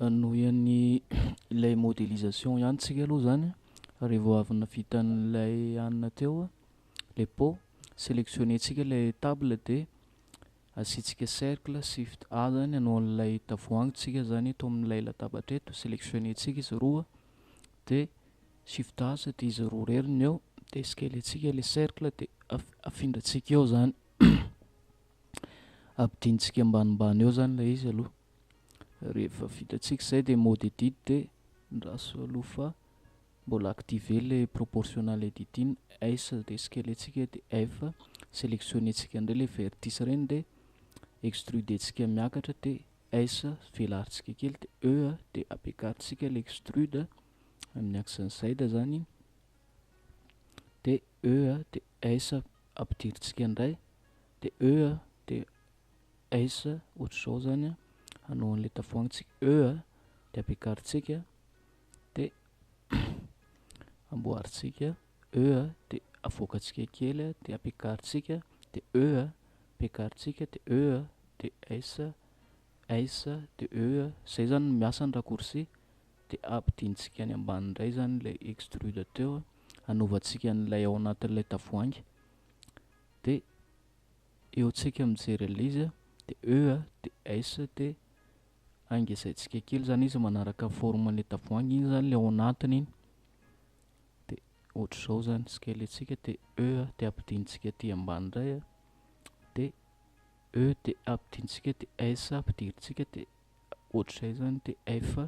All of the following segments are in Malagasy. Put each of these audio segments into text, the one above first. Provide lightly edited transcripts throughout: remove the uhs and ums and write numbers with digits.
noho ihany ilay modélisation ihany tsika aloha zany rehefa vao avy navita an'ilay hanina teo le pot sélectionnentsika ilay table de asiantsika cercle shift A zany hanao an'ilay tavoahangy tsika zany eto amin'ilay latabatra eto sélectionnentsika izy roa de shift A satria izy roa reriny eo de skeletsika le cercle de afindratsika eo zany ampidintsika ambanimbany eo zany ilay izy aloha rehefa vitatsika izay de mode edit de ndraso aloha fa mbola activer le proportional editing S de skeletsika de F sélectionnentsika indray le vertice reny de extrudetsika miakatra de S velarintsika kely de E de apekarintsika le extrude amin'ny aksan'izay da zany de E de S ampidiritsika indray de E de S ohatr'izao zany hanao an'le tavoahangytsika E de ampiakarintsika de amboaritsika E de avoakatsika kely de ampiakarintsika de E ampiakarintsika de E de S de E zay zany miasa ny raccourci de ampidintsika any ambany indray zany le extrude teo anovantsika an'ilay ao anatin'ilay tavoahangy de eo tsika mijery an'ilay izy de E de S de angezaintsika kely zany izy manaraka forme-n'le tavoahangy iny zany le ao anatiny iny de ohatr'izao zany skeletsika de E de ampidintsika aty ambany indray de E de ampidintsika de S ampidiritsika de ohatr'izay zany de F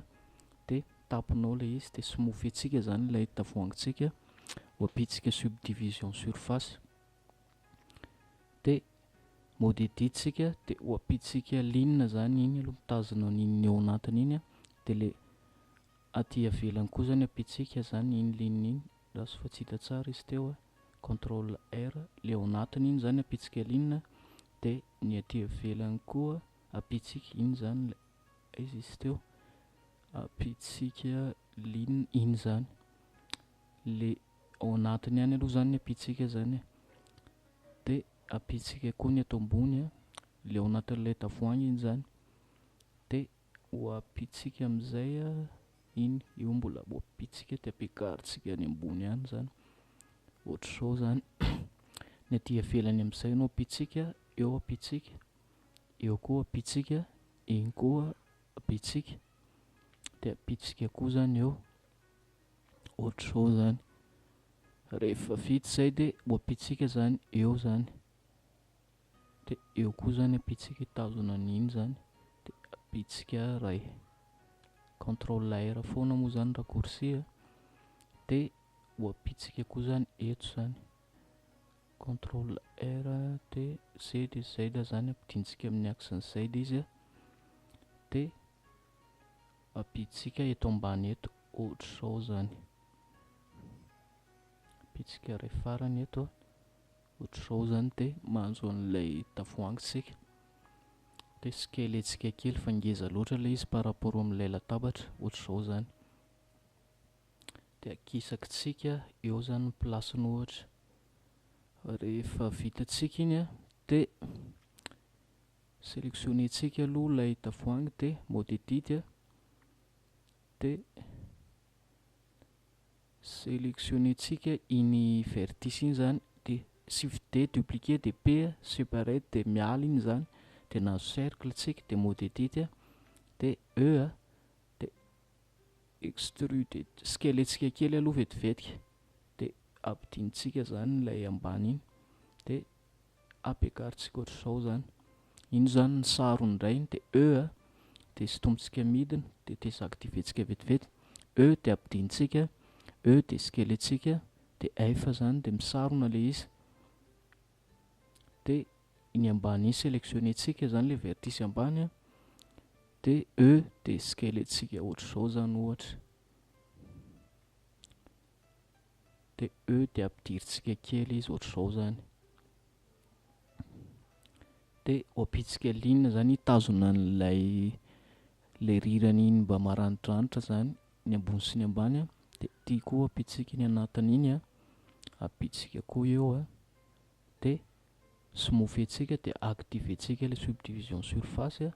de tapinao le izy de somofitsika zany ilay tavoahangytsika ho ampitsika subdivision surface de mode edit tsika de ho ampitsika ligne zany iny aloha mitazona an'iny eo anatiny iny de le aty avelany koa zany ampitsika zany iny ligne iny raso fa tsy hita tsara izy teo contrôle R le ao anatiny iny zany ampitsika ligne de ny aty avelany koa ampitsika iny zany izy teo ampitsika ligne iny zany le ao anatiny ihany aloha zany ampitsika zany de ampitsika koa ny ato ambony le ao anatin'ilay tavoahangy iny zany de ho ampitsika amin'izay iny io mbola ho ampitsika de ampiakaritsika any ambony ihany zany ohatr'izao zany ny aty avelany amin'izay no ampitsika eo ampitsika eo koa ampitsika iny koa ampitsika de ampitsika koa zany eo ohatr'izao zany rehefa vita izay de ho ampitsika zany eo zany de eo koa zany ampitsika hitazona an'iny zany de ampitsika ray contrôle R foana moa zany raccourci de ho ampitsika koa zany eto zany contrôle R de Z zany ampidintsika amin'ny aksan'izay de izy de ampitsika eto ambany eto ohatr'izao zany ampitsika ray farany eto ohatr'izao zany de mahazo an'ilay tavoahangytsika de skeletsika kely fa ngeza loatra le izy par rapport amin'ilay latabatra ohatr'izao zany de akisakitsika eo zany ny plasiny ohatra rehefa vitatsika iny de sélectionnentsika aloha ilay tavoahangy de mode edit de sélectionnentsika iny vertice iny zany de shift D dupliquer de P séparate de miala iny zany de nahazo cercle tsika de mode edit de E de extrude skeletsika kely aloha vetivetika de ampidintsika zany ilay ambany iny de ampiakaritsika ohatr'izao zany iny zany ny sarony indray de E de sotomitsika midina de désactivetsika vetivety E de ampidintsika E de skeletsika de F zany de misarona le izy de iny ambany iny sélectionnentsika zany le vertice ambany de E de skeletsika ohatr'izao zany ohatra de E de ampidiritsika kely izy ohatr'izao zany de ho ampitsika ligne zany hitazona an'ilay le rirany iny mba maranidranitra zany ny ambony sy ny ambany de ty koa ampitsika ny anatiny iny ampitsika koa eo de somofetsika de activetsika le subdivision surface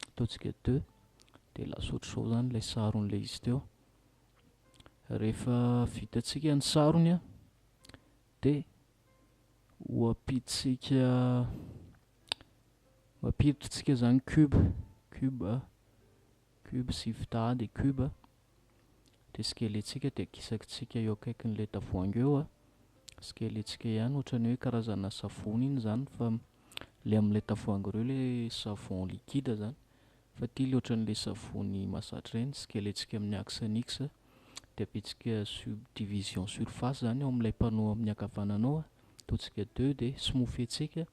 ataontsika 2 de lasa ohatr'izao zany ilay saron'ilay izy teo. Rehefa vitantsika ny sarony a de hoampiditsika zany cube sy fitahady cube de skeletsika de akisakitsika eo akaikin'ilay tavoahangy eo a. Skeletsika ihany ohatrany hoe karazana savony iny zany, fa le amin'ilay tavoahangy ireo le savon liquide zany, fa ty le ohatran'ilay savony masatra ireny. Skeletsika amin'ny axe nix de apitsika subdivision surface zany ao amin'ilay panneau amin'ny ankavananao a, ataontsika 2 de smoothetsika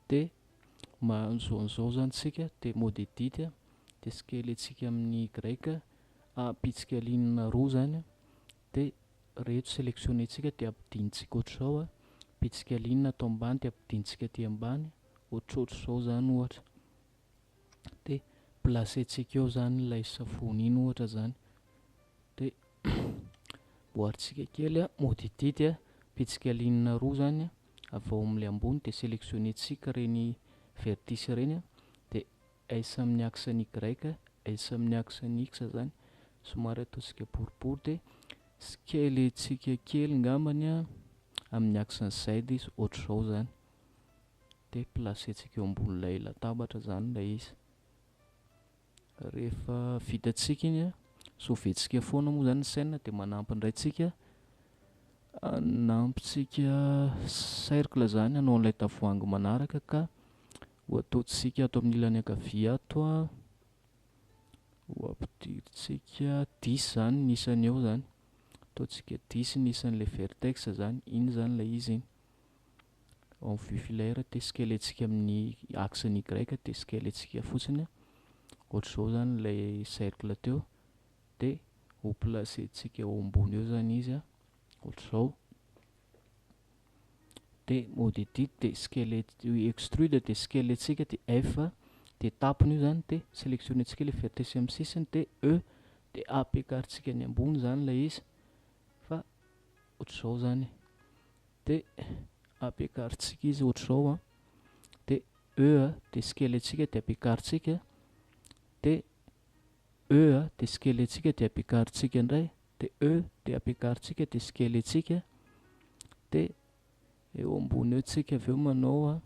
de mahazo an'izao zany tsika. De modélisation de skeletsika amin'ny grec apitsika ligne roa zany de rehetra sélectionnetsika de ampidinitsika ohatr'izao a, apitsika ligne atao ambany de ampidinitsika aty ambany ohatrohatr'izao zany ohatra, de placetsika eo zany ilay savony iny ohatra zany. De boaritsika kely a modélisation a, apitsika ligne roa zany a avy ao amin'ilay ambony de sélectionnetsika reny vertice reny a, de S amin'ny axe ny grec, S amin'ny axe ny x zany somary ataontsika boribory, de skeletsika kely ngambany a amin'ny axe ny z izy ohatr'izao zany, de placetsika eo ambonin'ilay latabatra zany ilay izy. Rehefa vitantsika iny a, sauventsika foana moa zany ny scène de manampy indray tsika, anampitsika cercle zany hanao an'ilay tavoahangy manaraka ka ho ataontsika ato amin'ny ilany ankavia ato a, ho ampidiritsika 10 zany nisany eo zany, ataontsika 10 nisan'ilay vertex zany, iny zany ilay izy iny en vue filaire. De skeletsika amin'ny axe ny grec de skeletsika fotsiny ohatr'izao zany ilay cercle teo, de ho placetsika eo ambony eo zany izy a ohatr'izao. De modélisation de extrude de skeletsika de F de tapony io zany, de sélectionnetsika le vertex amin'ny sisiny de E de ampiakaritsika ny ambony zany ilay izy, fa ohatr'izao zany, de ampiakaritsika izy ohatr'izao a, de E a de skeletsika de ampiakaritsika, de E a de skeletsika de ampiakaritsika indray, de E de ampiakaritsika de skeletsika, de eo ambony eo tsika avy eo manao a,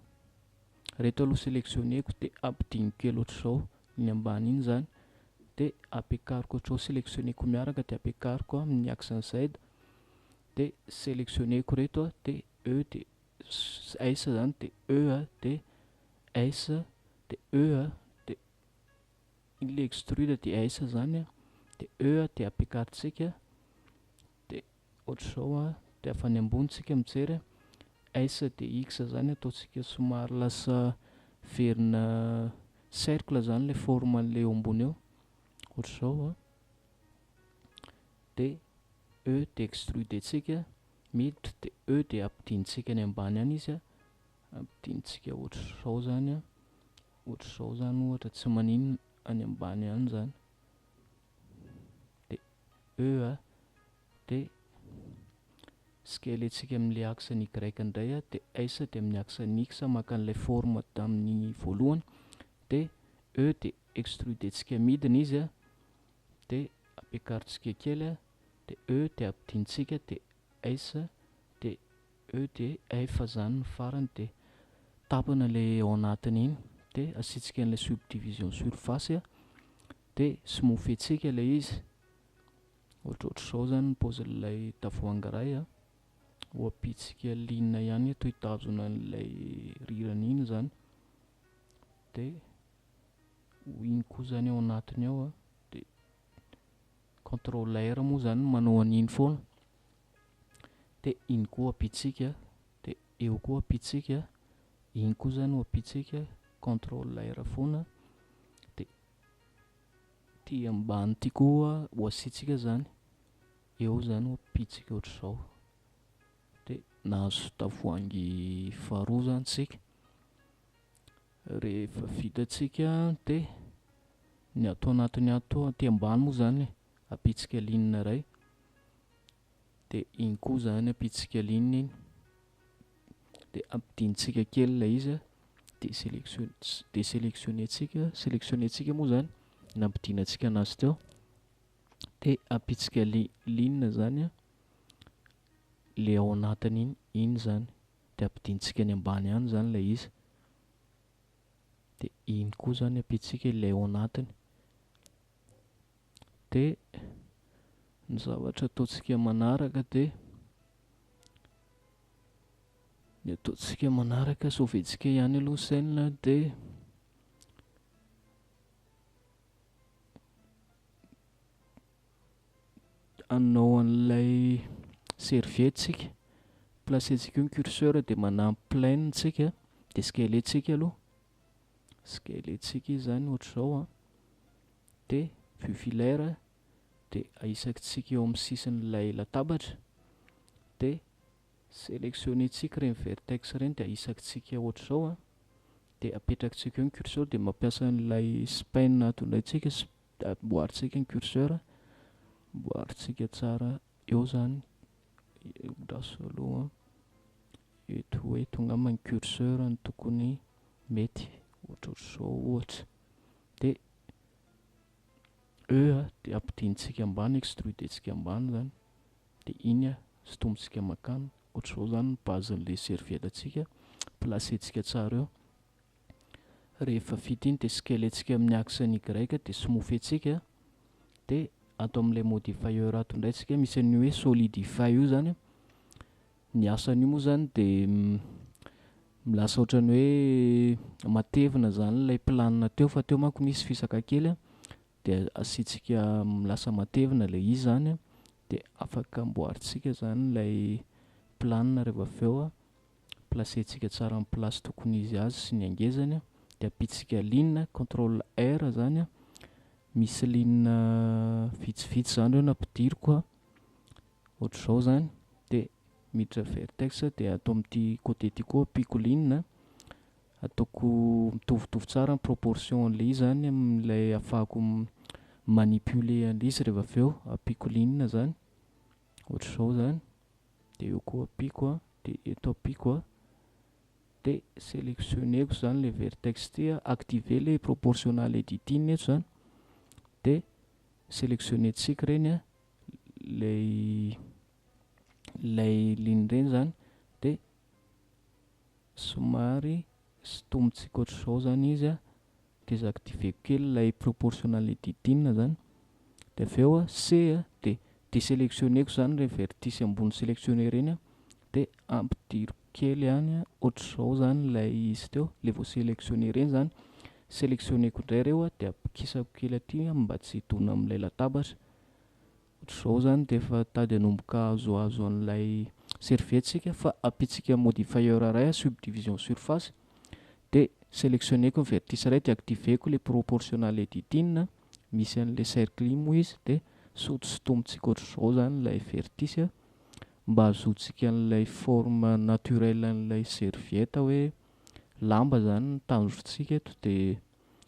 reto aloha sélectionneko de ampidiniko kely ohatr'izao ny ambany iny zany, de ampiakariko ohatr'izao sélectionneko miaraka de ampiakariko amin'ny axe ny z, de sélectionneko reto a, de E de S zany, de E a de S de E a de ilay extrude de S zany a, de E a de ampiakaritsika, de ohatr'izao a, de avy any ambony tsika mijery S de X zany ataontsika somary lasa verina cercle zany le forme an'ilay eo ambony eo ohatr'izao a, de E de extrudetsika miditra, de E de ampidinitsika ny ambany any izy a, ampidinitsika ohatr'izao zany a, ohatr'izao zany ohatra tsy maninona any ambany any zany, de E a de skeletsika amin'ilay axe ny grec indray a, de S de amin'ny axe ny x maka an'ilay forme tamin'ny voalohany, de E de extrudetsika midina izy a, de ampiakaritsika kely a, de E de ampidinitsika, de S de E de F zany ny farany, de tapana ilay ao anatiny iny, de asitsika an'ilay subdivision surface a, de smoothetsika ilay izy ohatrohatr'izao zany ny paozin'ilay tavoahangy iray a, ho ampitsika ligne ihany toy hitazona an'ilay rirany iny zany, de iny koa zany ao anatiny ao a, de contrôleur moa zany manao an'iny foana, de iny koa ampitsika, de eo koa ampitsika, iny koa zany ho ampitsika contrôleur foana, de ty ambany ty koa ho asitsika zany, eo zany ho ampitsika ohatr'izao, de nahazo tavoahangy faharoa zany tsika. Rehefa vitantsika de ny ato anatiny ato aty ambany moa zany apitsika ligne iray, de iny koa zany apitsika ligne iny, de ampidinitsika kely ilay izy a, de sélectionnetsika moa zany nampidinantsika anazy teo, de apitsika ligne zany a le ao anatiny iny zany, de ampidintsika ny ambany any zany lay izy, de iny koa zany apitsika ilay ao anatiny. De ny zavatra ataontsika manaraka de ny ataontsika manaraka sauventsika ihany aloha saina, de anao an'ilay serviettsika, placetsika eo ny curseur de manampy pleine tsika, de skeletsika aloha, skeletsika izy zany ohatr'izao a, de vue filaire de aisakitsika eo amin'ny sisin'ilay latabatra, de sélectionnetsika reny vertex reny de aisakitsika ohatr'izao a, de apetrakitsika eo ny curseur de mampiasa an'ilay spine tondraytsika amboaritsika ny curseur, amboaritsika tsara eo zany, raso aloha eto angamba ny curseur ny tokony mety ohatrohatr'izao ohatra, de de ampidintsika ambany, extrudetsika ambany zany, de iny a sotomontsika makany, ohatr'izao zany ny basen'le servietatsika, placetsika tsara eo. Rehefa vita iny de skeletsika amin'ny axe-ny Y de smoothetsika, de atao amin'ilay modifier ato indraitsika misy an'io hoe solidify io zany. Ny asan'io moa zany de lasa ohatrany hoe matevina zany ilay planina teo, fa teo manko nisy fisaka kely a, de asiantsika lasa matevina ilay izy zany a, de afaka amboaritsika zany ilay planina rehefa avy eo a, placetsika tsara amin'ny place tokony izy azy sy ny angezany a, de apitsika ligne contrôle R zany a, misy ligne vitsivitsy zany reo nampidiriko a, ohatr'izao zany, de miditra vertex de atao amin'ity côté ty koa apiko ligne, ataoko mitovitovy tsara ny proportion an'le izy zany amin'ilay ahafahako manipuler an'le izy rehefa avy eo, apiko ligne zany ohatr'izao zany, de eo koa apiko a, de eto apiko a, de sélectionneko zany le vertex ty a, activer le proportional editing eto zany, de sélectionnetsika reny a lay ligne reny zany, de somary sotomontsika ohatr'izao zany izy a, désactiveko kely lay proportional editing zany, de avy eo a C a, de désélectionneko zany le vertice ambony sélectionné reny a, de ampidiriko kely ihany a, ohatr'izao zany lay izy teo, le vao sélectionné reny zany, sélectionneko indray reo a, de ampikisako kely aty mba tsy hidona amin'ilay latabatra, ohatr'izao zany de efa tady hanomboka azoazo an'ilay servietsika, fa apitsika modifier ray subdivision surface, de sélectionneko ny vertice ray de activeko le proportional editing, misy an'le cercle moa izy, de sotomontsika ohatr'izao zany ilay vertice a, mba azotsika an'ilay forme naturelle an'ilay serviette hoe lamba zany ny tanjotsika eto, de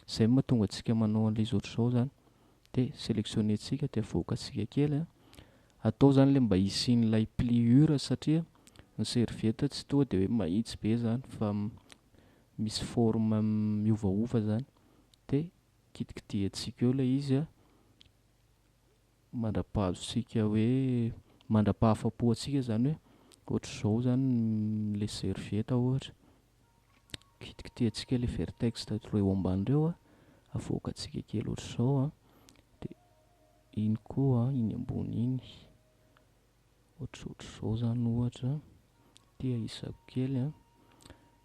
zay mahatonga antsika manao an'ilay izy ohatr'izao zany, de sélectionnetsika de avoakatsika kely a, atao zany le mba hisian'ilay pliure satria ny serviette tsy toa de hoe mahitsy be zany fa misy forme miovaova zany, de kitikitihantsika eo ilay izy a, mandrapahazontsika hoe mandra-pahafapo antsika zany hoe ohatr'izao zany le serviette ohatra, kitikitihantsika le vertex reo ambany reo a, avoakatsika kely ohatr'izao a, de iny koa iny ambony iny ohatrohatr'izao zany ohatra, de aisako kely a,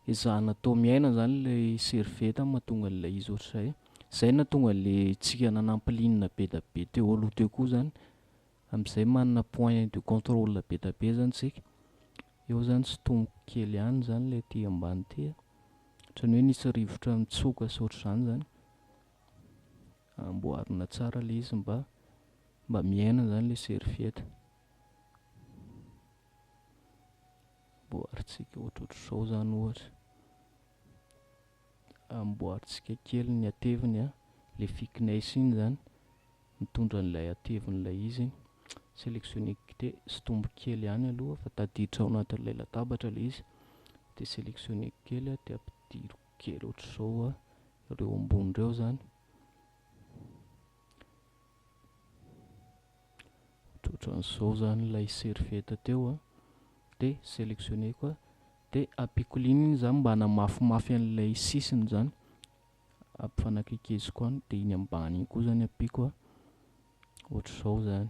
ezahana atao miaina zany le serviette mahatonga an'ilay izy ohatr'izay, zay nahatonga le tsika nanampy ligne be da be teo aloha teo koa zany, am'izay manana point de contrôle be da be zany tsika, eo zany sotomoko kely ihany zany le ty ambany ty a, ohatrany hoe nisy rivotra mitsoka sy ohatr'izany zany, amboarina tsara le izy mba miaina zany le serviette, amboaritsika ohatrohatr'izao zany ohatra, amboaritsika kely ny ateviny a, le thickness iny zany mitondra an'ilay atevin'ilay izy, sélectionneko de sotomboko kely ihany aloha fa tadiditra ao anatin'ilay latabatra le izy, de sélectionneko kely a, de ampidiriko kely ohatr'izao a, reo ambony reo zany, ohatran'izao zany ilay serveta teo a, de sélectionneko a, de apiko liny iny zany mba hanamafimafy an'ilay sisiny zany, ampifanakaikeziko any, de iny ambany iny koa zany apiko a, ohatr'izao zany.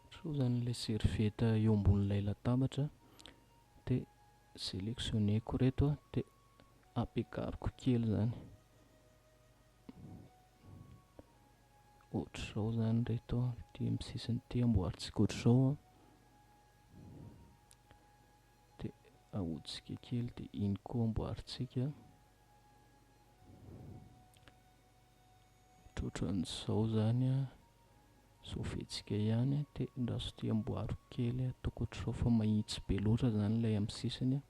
Ohatr'izao zany ilay serveta eo ambonin'ilay latabatra, de sélectionneko reto a, de ampiakariko kely zany, ohatr'izao zany reto a, ty amin'ny sisiny ty amboaritsika ohatr'izao a, de ahotsika kely, de iny koa amboaritsika ohatran'izao zany a, sofitsika ihany, de raha so ty amboariko kely ataoko ohatr'izao fa mahitsy be loatra zany ilay amin'ny sisiny a,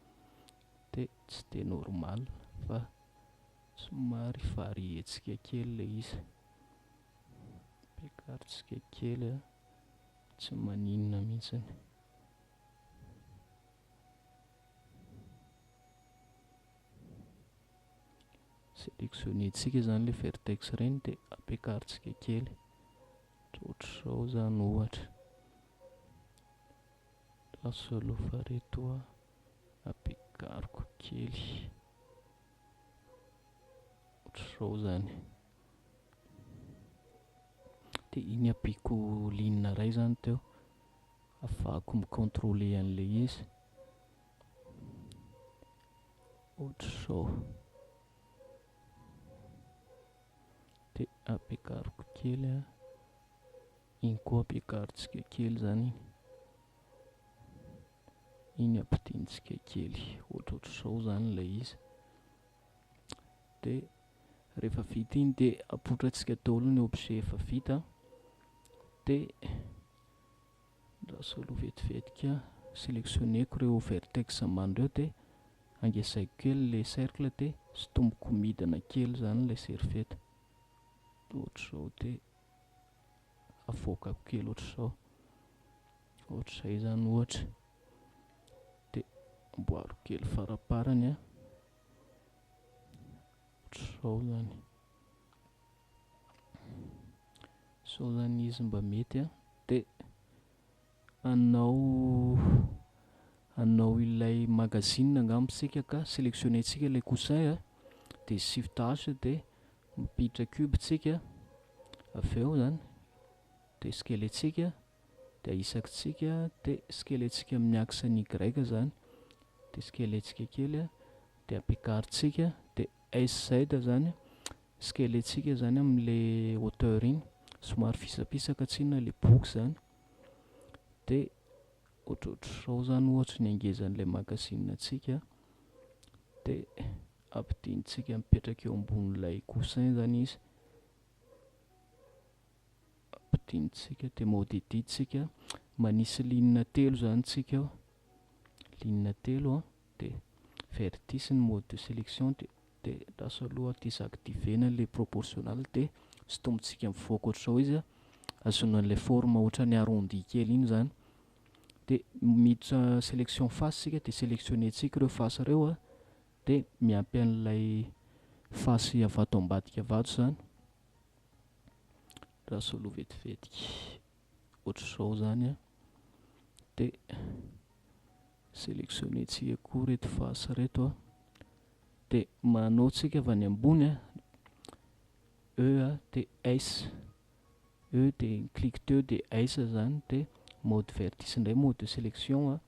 de tsy de normal fa somary varietsika kely ilay izy, ampiakaritsika kely a, tsy maninona mihitsiny. Sélectionnetsika zany le vertex reny, de ampiakaritsika kely ohatr'izao zany ohatra, asolofa reto a, ampiakariko kely ohatr'izao zany, de iny apiko ligne ray zany teo, ahafahako micontrôler an'ilay izy ohatr'izao, de ampiakariko kely a, iny koa ampiakaritsika kely zany, iny ampidintsika kely ohatrohatr'izao zany ilay izy, de rehefa vita iny de apotratsika daholo ny objet efa vita, de raha solo vetivetika sélectionneko ireo vertex ambany ireo, de angesaiko kely le cercle, de sotomoko midina kely zany ilay serveta ohatr'izao, de avoakako kely ohatr'izao, ohatr'izay zany ohatra, de amboariko kely faraparany a, ohatr'izao zany, zao zany izy mba mety a, de anao ilay magazine angamba sika ka sélectionnetsika ilay coussin a, de shift H, de mipitra cube tsika, aveo zany de skeletsika, de aisakitsika, de skeletsika amin'ny axe ny Y zany, de skeletsika kely a, de ampiakaritsika, de SZ zany skeletsika zany amin'le hauteur iny, somary fisapisaka tsinona le boky zany, de ohatrohatr'izao zany ohatra ny angezan'ilay magazine atsika, de ampidinitsika mipetraka eo ambonin'ilay coussin zany izy, ampidinitsika, de modélisitsika, manisy ligne telo zany tsika eo, ligne telo a, de vertice ny mode de sélection, de lasa aloha désactivena le proportionnel, de sotomontsika mivoaka ohatr'izao izy a, azonao an'ilay forme ohatran'ny arrondi kely iny zany, de miditra sélection face sika, de sélectionnetsika ireo face ireo a, de miampy an'ilay face avato ambadika avato zany, raha solo vetivetika ohatr'izao zany a, de sélectionnetsika koa reto face reto a, de manao tsika avy any ambony a, E a, de S, E de clique teo, de S zany, de mode vertice indray mode de sélection a,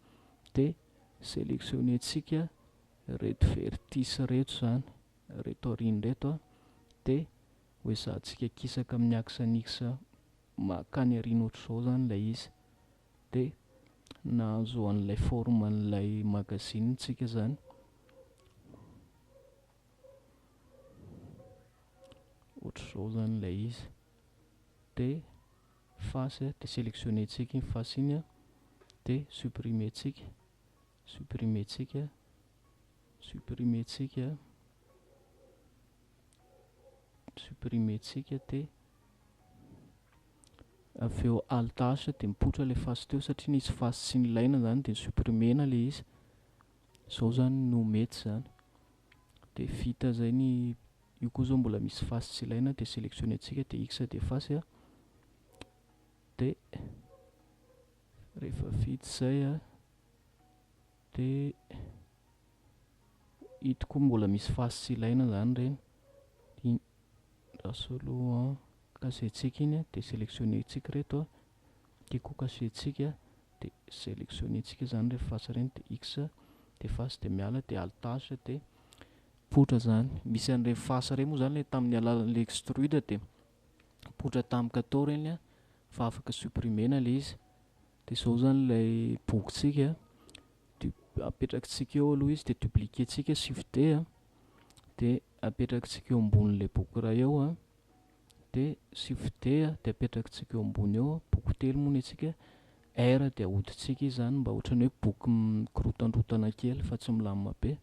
de sélectionnetsika reto vertice reto zany, reto aoriny reto a, de hoezahantsika kisaka amin'ny axe nix makany arina ohatr'izao zany ilay izy, de nahazo an'ilay forme an'ilay magazine tsika zany, ohatr'izao zany ilay izy, de face de sélectionnetsika iny face iny a, de supprimetsika, supprimetsika, supprimetsika, supprimetsika, de aveo alt H, de mipotra le face teo satria nisy face tsy nilaina zany, de supprimena le izy, zao zany no mety zany, de vita zay ny io koa zao mbola misy face tsy ilaina, de sélectionnetsika, de X de face a, dia rehefa vita izay a dia hita koa mbola misy fasy tsy ilaina zany ireny. Rasoloha kasentsika iny a dia sélectionnentsika reto a, ity koa kasentsika dia sélectionnentsika zany rehefa fasy ireny dia x dia fasy dia miala dia altage dia potra zany. Misy an'ireny fasy ireny moa zany ilay tamin'ny alalan'ilay extrude dia potra tamin'ny catô ireny a fa afaka supprimena ilay izy. Dia izao zany ilay bokintsika dia apetrakitsika eo aloha izy dia dupliquentsika shift a dia apetrakitsika eo ambonin'ilay boky iray eo a dia shift a dia apetrakitsika eo ambony eo boky telo moa ny antsika R dia ahodintsika izy zany mba ohatrany hoe boky mikorotandrotana kely fa tsy milamina be.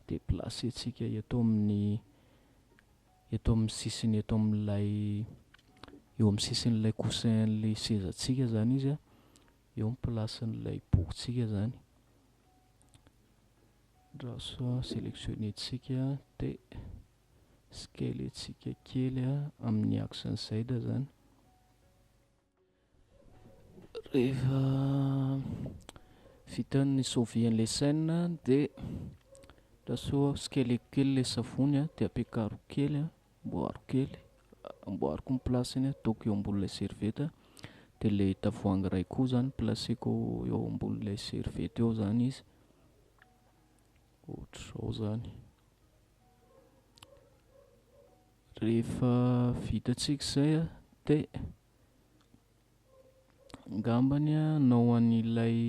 Dia placentsika eto amin'ny sisiny eto amin'ilay eo amin'ny sisin'ilay coussin'ilay sezantsika zany izy a, eo amin'ny placen'ilay bokintsika zany. Raso sélectionnentsika dia skeletsika kely a amin'ny axe-n'izay zany. Rehefa vita ny sauver an'ilay scène dia raso skeleko kely ilay savony a dia ampiakariko kely a, amboariko ny placeny ataoko eo ambonin'ilay servieta. Dia ilay tavoahangy iray koa zany placeko eo ambonin'ilay servieta eo zany izy, ohatr'izao zany. Rehefa vitantsika izay a dia angambany anao an'ilay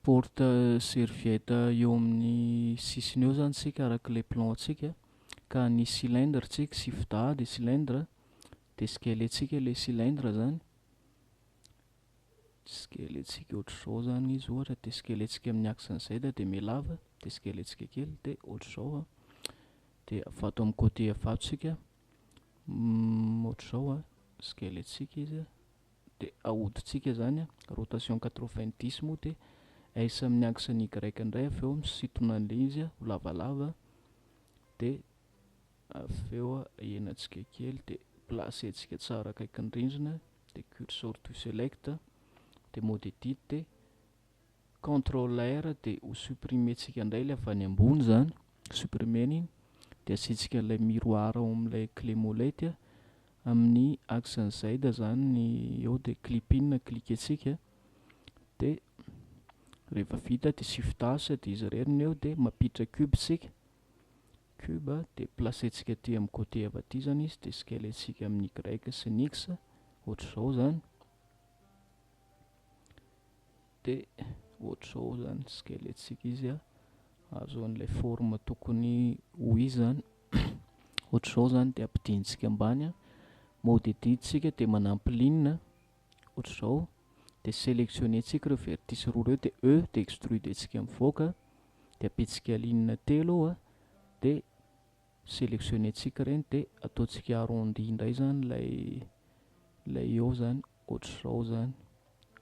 porte serviette eo amin'ny sisiny eo zany tsika arak'ilay plan tsika, ka ny cylindre tsika shift A dia cylindre dia skeletsika ilay cylindre zany, skeletsika ohatr'izao zany izy ohatra dia skeletsika amin'ny axe-n'izay dia mialava dia skeletsika kely dia ohatr'izao a. Dia avato amin'ny côté avatsika ohatr'izao a, skeletsika izy a dia ahodintsika zany a, rotation 90 moa dia S amin'ny axe-ny Y indray avy eo misintona an'ilay izy a ho lavalava dia avy eo ahenantsika kely dia placentsika tsara akaikin'ny rindrina dia curseur to select dia mode edit dia contrôle R dia ho supprimentsika indray ilay avy any ambony zany, supprimena iny dia asiantsika ilay miroir ao amin'ilay clé molette amin'ny axe-n'izay zany ny eo dia clip in cliquentsika dia rehefa vita dia shift A dia izy reriny eo dia mampiditra cube tsika, cube dia placentsika aty amin'ny côté avy aty zany izy dia skeletsika amin'ny Y sy ny X ohatr'izao zany. Dia ohatr'izao zany skeletsika izy a, azo an'ilay forme tokony ho izy zany. Ohatr'izao zany dia ampidintsika ambany a, mode edit tsika dia manampy ligne ohatr'izao dia sélectionnentsika ireo vertice roa ireo dia E dia extrudentsika mivoaka dia apetsika ligne telo eo a dia sélectionnentsika ireny dia ataontsika arrondi indray zany ilay eo zany ohatr'izao zany,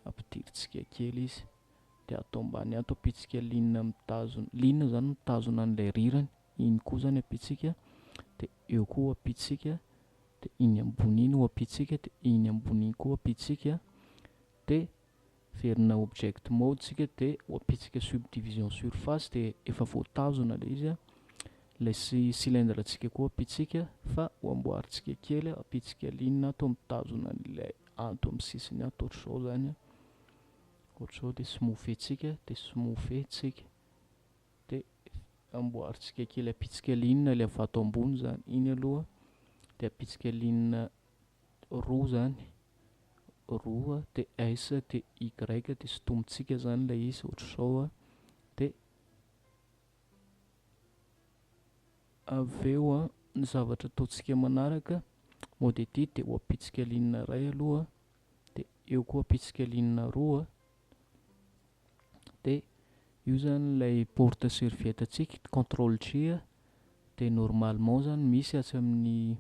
ampidiritsika kely izy dia atao ambany ato apitsika ligne mitazona, ligne zany mitazona an'ilay rirany, iny koa zany apitsika dia eo koa apitsika dia iny ambony iny ho apitsika dia iny ambony iny koa apitsika dia verina object mode tsika dia ho apitsika subdivision surface dia efa voatazona ilay izy a, ilay cylindre tsika koa apitsika fa ho amboaritsika kely apitsika ligne ato mitazona an'ilay anto amin'ny sisiny ato ohatr'izao zany a, ohatr'izao dia smoufentsika dia smoufentsika dia amboaritsika kely apitsika ligne ilay avato ambony zany iny aloha dia apitsika ligne roa zany, roa dia S dia Y dia sotomitsika zany ilay izy ohatr'izao a. Dia avy eo a ny zavatra ataontsika manaraka mode edit dia ho apitsika ligne iray aloha dia eo koa apitsika ligne roa dia io zany ilay porte serviette antsika contrôle G dia normalement zany misy atsy amin'ny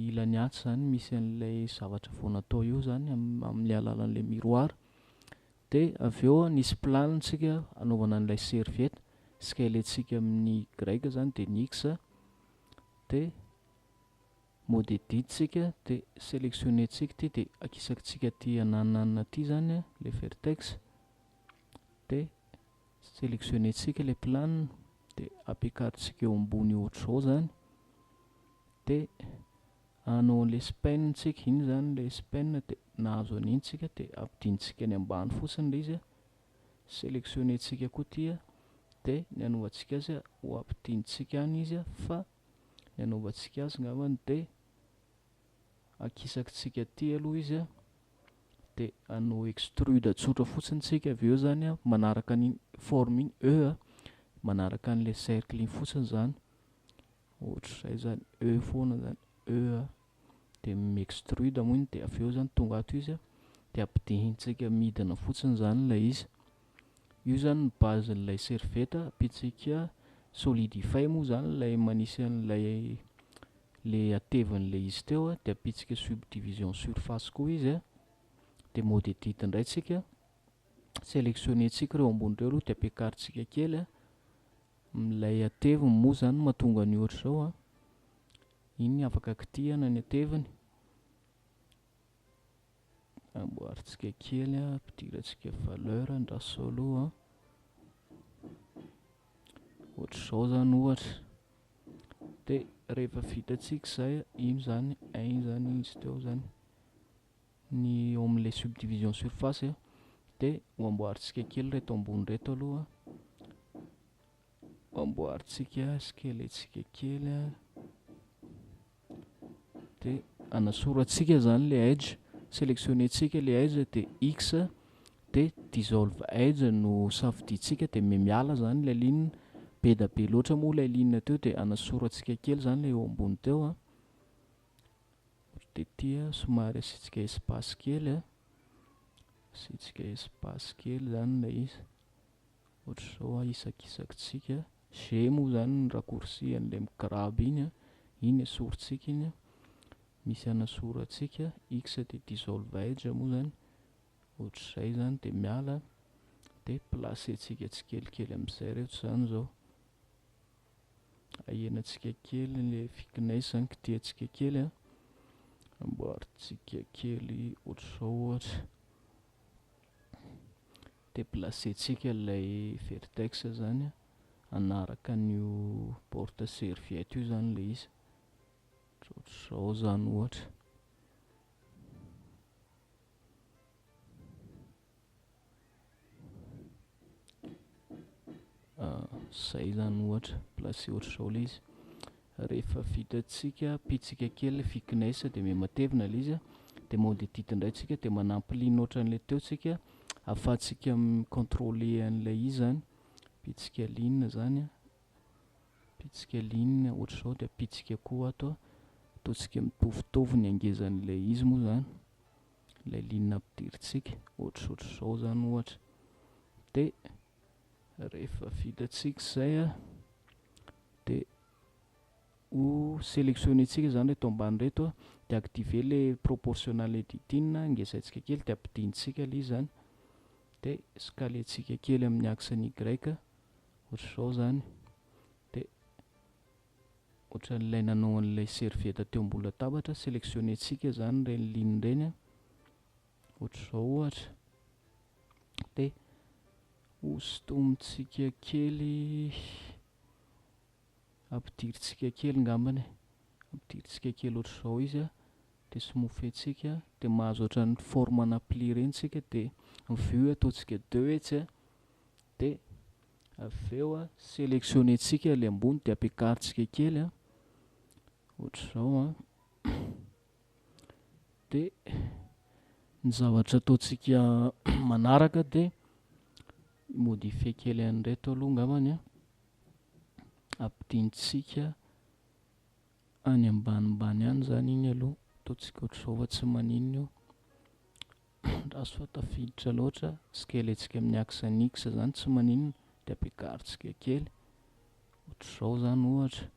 ilany atsy zany misy an'ilay zavatra vao natao io zany amin'ny alalan'ilay miroir. Dia avy eo nisy planintsika anaovana an'ilay serviette, skeletsika amin'ny Y zany dia ny X dia modélisitsika de sélectionnetsika ty de akisakitsika ty anananana ty zany le vertex de sélectionnetsika le planina de ampiakaritsika eo ambony ohatr'izao zany de anao le spentsika iny zany le spen de nahazo an'iny tsika de ampidinitsika ny ambany fotsiny le izy sélectionnetsika koa ty de ny anaovantsika azy ho ampidinitsika any izy fa ny anaovantsika azy ngambany de akisakitsika ty aloha izy de anao extrude tsotra fotsiny tsika avy eo zany manaraka ny forme iny e manaraka an'le cercle iny fotsiny zany ohatr'izay zany e foana zany e de mi-extrude moa iny de avy eo zany tonga ato izy de ampidihintsika midina fotsiny zany ilay izy. Io zany ny basen'ilay servieta ampitsika solidify moa zany ilay manisy an'ilay le atevin'le izy teo de ampitsika subdivision surface koa izy de modédite indray tsika sélectionnetsika reo ambony reo aloha de ampiakaritsika kely milay ateviny moa zany mahatonga ny ohatr'izao iny afaka kitihana ny ateviny amboaritsika kely ampidirantsika valeur andraso aloha ohatr'izao zany ohatra de rehefa vitatsika zay iny zany iny zany izy teo zany ny eo amin'le subdivision surface de ho amboaritsika kely reto ambony reto aloha amboaritsika skeletsika kely de anasoratsika zany le edge sélectionnetsika le edge de x de dissolve edge no safiditsika de miala zany le ligne be da be loatra moa ilay ligne teo de anasoratsika kely zany le eo ambony teo de ty somary asitsika espace kely asitsika espace kely zany ilay izy ohatr'izao isakisakitsika g moa zany ny raccourci an'le migrabe iny asoritsika iny misy anasoratsika x de dissolve edge moa zany ohatr'izay zany de miala de placetsika tsikelikely am'izay rehetra zany zao ahenatsika kely le thickness zany kitihatsika kely amboaritsika kely ohatr'izao ohatra de placetsika ilay vertex zany anaraka an'io porte serviette io zany le izy ohatr'izao zany ohatra zay zany ohatra placé ohatr'izao le izy rehefa vitatsika ampitsika kely thickness de matevina le izy de modédite indray tsika de manampy ligne ohatran'le teo tsika ahafahantsika contrôler an'ilay izy zany ampitsika ligne zany ampitsika ligne ohatr'izao de ampitsika koa ato ataontsika mitovitovy ny angezan'ilay izy moa zany ilay ligne ampidiritsika ohatrohatr'izao zany ohatra de rehefa vitatsika zay de ho sélectionnetsika zany reto ambany reto de activer le proportional editing angezaitsika kely de ampidintsika le izy zany de skaletsika kely amin'ny axe ny y ohatr'izao zany de ohatran'ilay nanao an'ilay servieta teo ambony latabatra sélectionnetsika zany reny ligne reny ohatr'izao ohatra de hosotomitsika kely ampidiritsika kely ngambany ampidiritsika kely ohatr'izao izy de smoothetsika de mahazo ohatran'ny formana pli reny tsika de ny vue ataontsika 2 hetsy de avy eo sélectionnetsika le ambony de ampiakaritsika kely ohatr'izao de ny zavatra ataontsika manaraka de modifie kely an'ireto aloha ngambany ampidintsika any ambanimbany any zany iny aloha ataontsika ohatr'izao fa tsy maninona io raha so tafiditra loatra skeletsika amin'ny axe ny x zany tsy maninona de ampiakaritsika kely ohatr'izao zany ohatra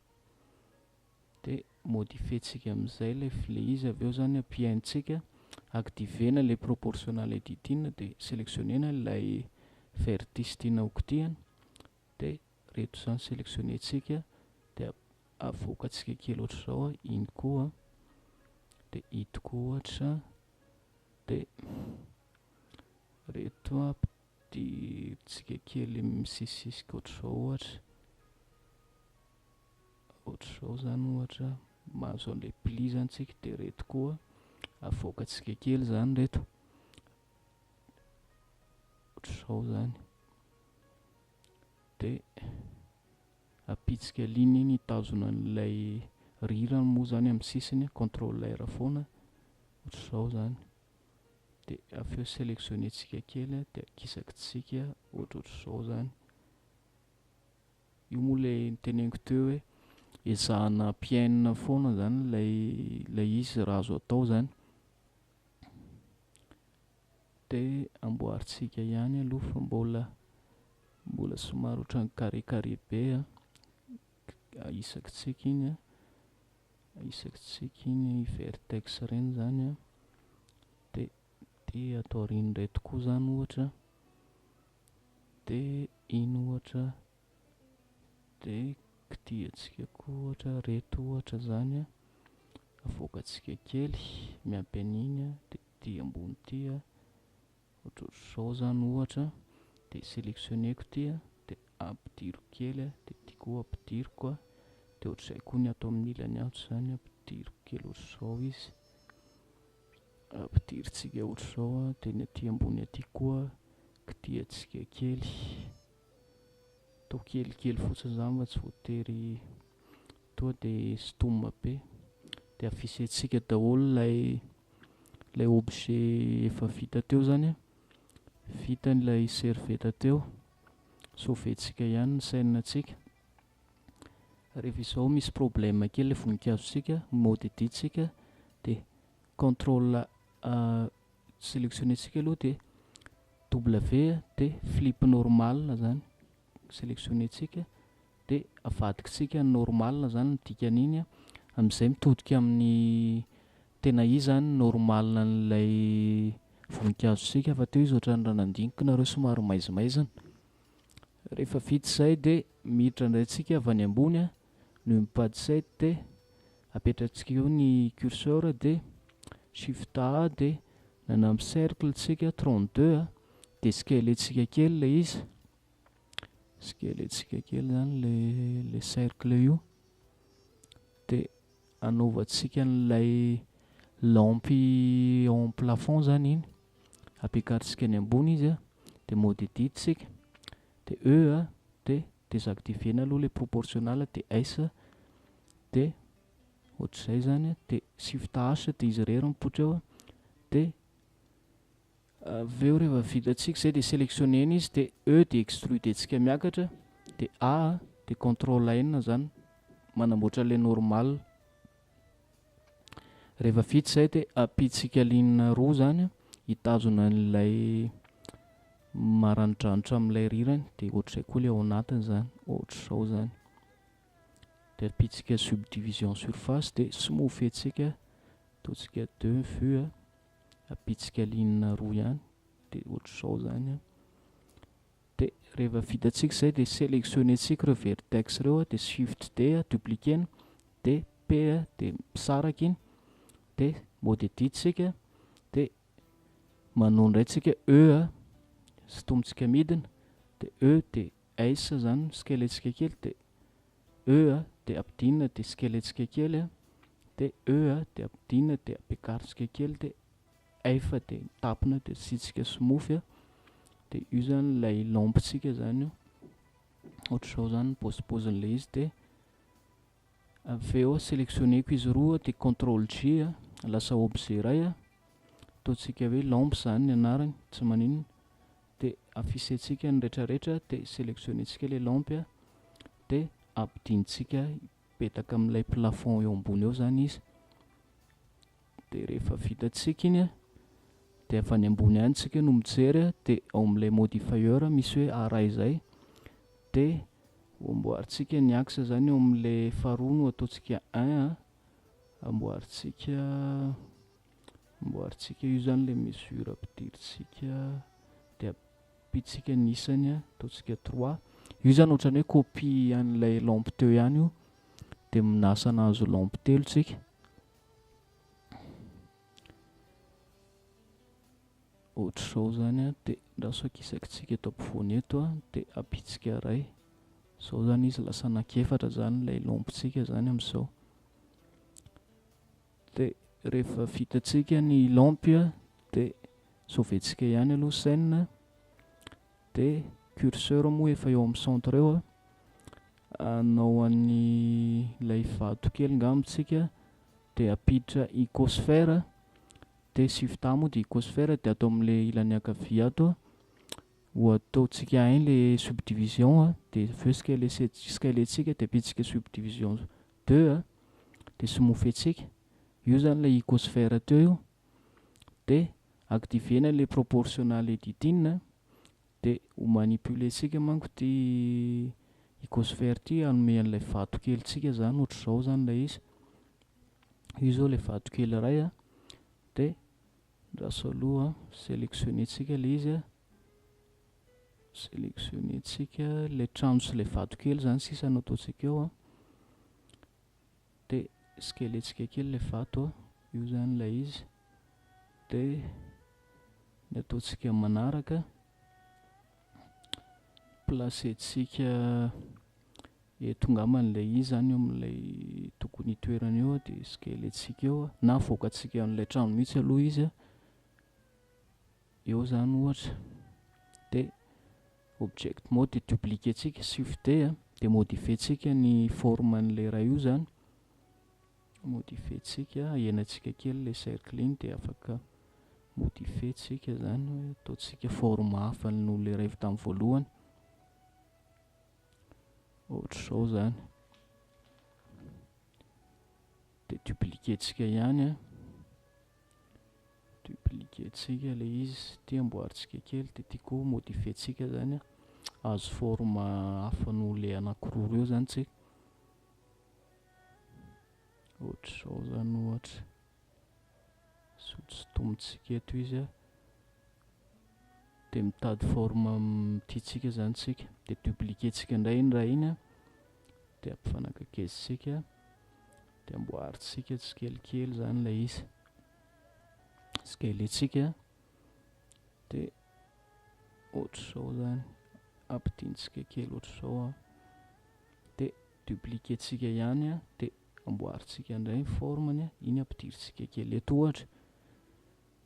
de modifie-tsika amin'izay le izy avy eo zany ampiaintsika activena le proportional editing de sélectionnena ilay vertice tiana hokitihana de reto zany sélectionnetsika de avoakatsika kely ohatr'izao iny koa dia ito koa ohatra, dia reto ampidiritsika kely misisisika ohatr'izao ohatr'izao zany ohatra mahazo an'ilay pli zany tsika, dia reto koa avoakatsika kely zany reto ohatr'izao zany, dia apitsika ligne iny hitazona an'ilay rirany moa zany amin'ny sisiny, contrôleur foana ohatr'izao zany, dia avy eo sélectionnetsika kely dia akisakitsika ohatrohatr'izao zany. Io moa ilay niteneniko teo hoe ezahana piaine foana zany lay izy raha azo atao zany, dia amboaritsika ihany aloha fa mbola somary ohatran'ny carré be aisakitsika iny vertex ireny zany dia atao aorian'ireto koa zany ohatra, dia iny ohatra, dia kitihatsika koa ohatra reto ohatra zany avoakatsika kely miampy an'iny, dia ity ambony ity ohatrohatr'izao zany ohatra, dia sélectionneko ity dia ampidiriko kely dia ity koa ampidiriko dia ohatr'izay koa ny atao amin'ny ilany ato zany, ampidiriko kely ohatr'izao izy, ampidiritsika ohatr'izao dia ny aty ambony aty koa kitihatsika kely, atao kelikely fotsiny zany fa tsy voatery toa dia stomma be, dia afisaitsika daholo lay objet efa vita teo zany, vita n'ilay servieta teo, sauventsika ihany ny sainatsika. Rehefa izao misy problème kely ilay voninkazontsika, mode editsika dia contrôle sélectionnetsika aloha dia W dia flip normal zany sélectionnetsika, dia avadikitsika normal zany ny dikan'iny, amin'izay mitodika amin'ny tena izy zany normal n'ilay voninkazontsika, fa teo izy ohatran'ny raha nandinika nareo somary maizimaizina. Rehefa vita izay dia miditra indray tsika avy any ambony no mipady 7 dia apetratsika eo ny curseur dia shift A dia nanamby cercle tsika 32 dia skeletsika kely ilay izy, skeletsika kely zany le cercle io, dia anaovantsika n'ilay lampy en plafond zany iny, ampiakaritsika any ambony izy dia mode editsika, dia E dia désactivena aloha ilay proportionnel dia S dia ohatr'izay zany, dia shift H dia izy rery mipoitra eo, dia avy eo rehefa vitatsika izay dia sélectionnena izy, dia E dia extrudetsika miakatra, dia A dia contrôle N zany manamboatra ilay normal. Rehefa vita izay dia apitsika ligne roa zany hitazona an'ilay maranidranitra amin'ilay rirany, dia ohatr'izay koa ilay ao anatiny zany, ohatr'izao zany, dia apitsika subdivision surface dia smoothetsika, ataontsika 2 vue apitsika ligne roa ihany, dia ohatr'izao zany dia rehefa vitatsika izay dia sélectionnetsika ireo vertex ireo dia shift D dupliquena, dia P dia misaraka iny, dia mode editsika dia manao indray tsika E sotomitsika midina, dia E dia S zany skeletsika kely, dia E dia ampidinina dia skeletsika kely, dia E dia ampidinina dia ampiakaritsika kely, dia F dia tapina dia sitsika smooth, dia io zany ilay lampitsika zany io, ohatr'izao zany pozipozin'ilay izy. Dia avy eo sélectionneko izy roa dia contrôle G lasa objet iray, ataontsika hoe lampe zany ny anarany tsy maninona, dia afisaitsika ny rehetrarehetra dia sélectionnetsika ilay lampe dia ampidinitsika ipetaka amin'ilay plafond eo ambony eo zany izy, dia rehefa vitatsika iny dia avy any ambony any tsika no mijery, dia ao amin'ilay modifier misy hoe ara izay, dia amboaritsika ny axe zany eo amin'ilay faharoa no ataontsika 1 amboaritsika io zany ilay mesure ampidiritsika, dia apitsika ny isany ataontsika 3, io zany ohatran'ny hoe copie an'ilay lampe teo ihany io, dia minasa nahazo lampe telo tsika. ohatr'izao zany a, dia raha sao kisakitsika eto ampovoany eto a, dia apitsika iray. Zao zany izy lasa anankiefatra zany ilay laompitsika zany amin'izao. Dia rehefa vitatsika ny lampy a, dia sauventsika ihany aloha scène, dia curseur moa efa eo amin'ny centre eo a. Anao an'ny ilay vato kely ngamitsika, dia apiditra icosphère, dia sy fita moa dia icosphère dia atao amin'ilay ilany ankavia ato ho ataontsika ain le subdivision a, dia aveo scalentsika dia apitsika subdivision 2 a, dia smoothetsika. Io zany ilay icosphère teo io, dia activena le proportional editing, dia ho manipuletsika manko ty icosphère ty hanome an'ilay vato kelyntsika zany, ohatr'izao zany ilay izy. Io zao ilay vato kely iray a, dia raso aloha sélectionnetsika ilay izy a, sélectionnetsika ilay trano sy ilay vato kely zany sisa no ataontsika eo a, dia scalentsika kely ilay vato a, io zany ilay izy, dia ny ataontsika manaraka, placetsika eto ngamban'ilay izy zany eo amin'ilay tokony toerana eo a, dia scalentsika eo a, na avoakatsika amin'ilay trano mihitsy aloha izy a, eo zany ohatra. Dia object mode dia dupliquetsika shift a, dia modifetsika ny forman'ilay raha io zany, modifetsika ahenatsika kely ilay cercle iny, dia afaka modifetsika zany, ataontsika forme hafa noho ilay rehefa tamin'ny voalohany, ohatr'izao zany. Dia dupliquetsika ihany a, dupliquetsika ilay izy, ty amboaritsika kely, dia ty koa modifetsika zany a, azo forme hafa noho ilay anankiroa eo zany tsika, ohatr'izao zany ohatra. Sotomitsika eto izy a, dia mitady forme tiantsika zany tsika, dia dupliquetsika indray iny raha iny a, dia ampifanakakezitsika, dia amboaritsika tsikelikely zany ilay izy, scalentsika, dia ohatr'izao zany, ampidintsika kely ohatr'izao a, dia dupliquetsika ihany a, dia amboaritsika indray ny formany a, iny ampidiritsika kely eto ohatra,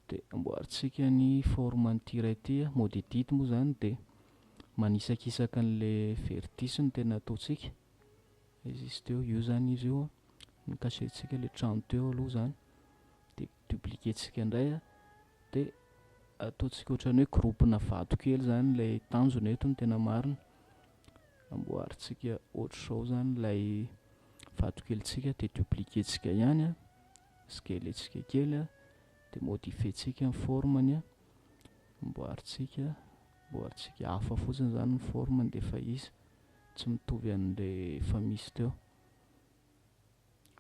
dia amboaritsika ny forme tiret ty a, mode edit moa zany, dia manisakisaka an'ilay vertice no tena ataontsika izy teo, io zany izy io a, nikasentsika ilay trano teo aloha zany, dia dupliquetsika indray a, dia ataontsika ohatran'ny hoe groupena vato kely zany ilay tanjona eto no tena marina, amboaritsika ohatr'izao zany ilay vato kelyntsika, dia dupliquetsika ihany a, scalentsika kely a, dia modifetsika ny formany a, amboaritsika hafa fotsiny zany ny formany, dia efa izy tsy mitovy an'ilay efa misy teo,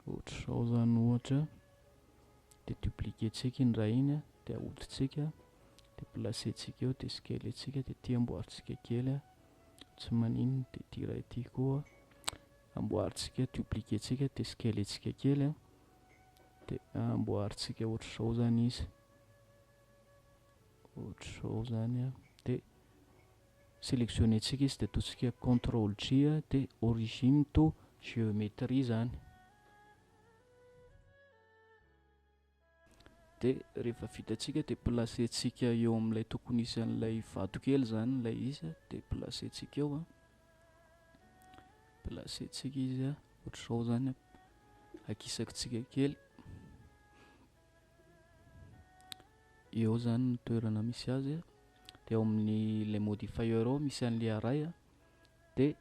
ohatr'izao zany ohatra. Dia dupliquetsika iny raha iny a, dia ahoditsika, dia placetsika eo, dia scalentsika, dia ty amboaritsika kely a, tsy maninona, dia ty raha ity koa amboaritsika, dupliquetsika, dia scalentsika kely a, dia amboaritsika ohatr'izao zany izy, ohatr'izao zany a, dia sélectionnetsika izy, dia ataontsika contrôle G a, dia origine to géométrie zany. Dia rehefa vitatsika dia placetsika eo amin'ilay tokony isy an'ilay vato kely zany ilay izy a, dia placetsika eo a, placetsika izy a, ohatr'izao zany a, akisakitsika kely, eo zany ny toerana misy azy a, dia eo amin'ny ilay modifier ao misy an'ilay aray a, dia